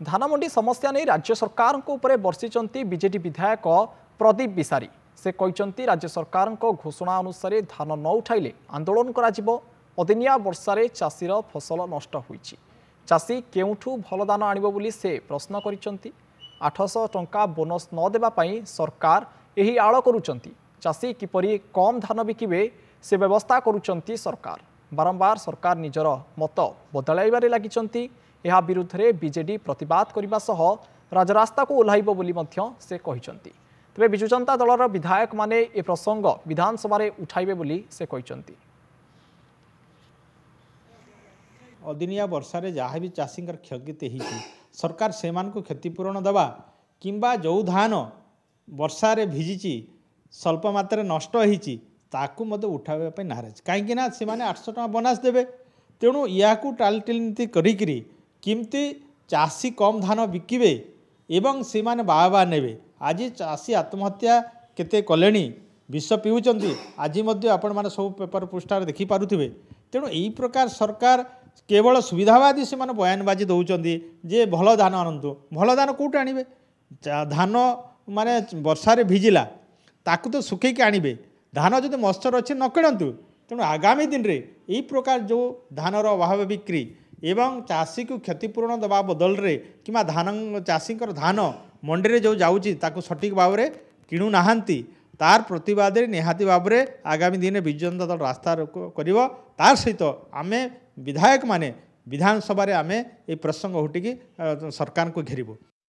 धानमंडी समस्या नहीं राज्य सरकार बर्षिंट बीजेडी विधायक प्रदीप विसारी से कहते राज्य सरकार घोषणा अनुसार धान न उठाइले आंदोलन अदिनिया वर्षार चाषीर फसल नष्ट होईछि। चाषी केउठू भल दान आनिबो बोली से प्रश्न करिसंती। 800 टंका बोनस न देबा पई सरकार एही आळ करूचंती। चाषी किपरि कम धान बिकिबे से व्यवस्था करूचंती सरकार। बारंबार सरकार निजर मत बदलाइबारे लागिचंती। यह विरुद्ध में बीजेडी प्रतिवाद करने सह राजरास्ता को ओह्लाइब बोली मध्य से कहिसंती। तेबे बिजु जनता दलर विधायक माने ए प्रसंग विधानसभा रे उठाइबे बोली से कहिसंती। अदिनिया वर्षारे जहाँ भी चाषी क्षति होती सरकार से क्षतिपूरण दवा किंबा जो धान वर्षारे भिजिची स्वल्प मात्रा नष्ट होती ताकू मत उठाइबा नाराज कहीं 800 टका बोनस देवे। तेणु या टालटीनीति करी किमती चाषी कम धान बिकिबे एवं से बाबा नेबे। आज चाषी आत्महत्या केते कलेनी विष पीउचंती। आज आपण माने सब पेपर पृष्ठार देखि पारुथिबे। तेणु यही प्रकार सरकार केवल सुविधावादी से बयानबाजी दौरान जे भल धान आनतु भल धान कौट आनबे। धान माने वर्षारे भिजिला ताकू तो सुखैक आनबे। धान जो मस्टर अच्छे न किणतु। तेणु आगामी दिन में यही प्रकार जो धानर अभाव बिक्री एवं चाषी को क्षतिपूरण दवा बदल रे कि धान चाषी धान मंडी जो जाऊँगी ताकू सठिक भाव में किणु नाहांती तार प्रतिवाद निहाती भाव में आगामी दिन में बिजु जनता दल रास्ता करिवो। तार सहित आमे विधायक माने विधानसभा आमे ए प्रसंग उठिकी सरकार को घेरिबो।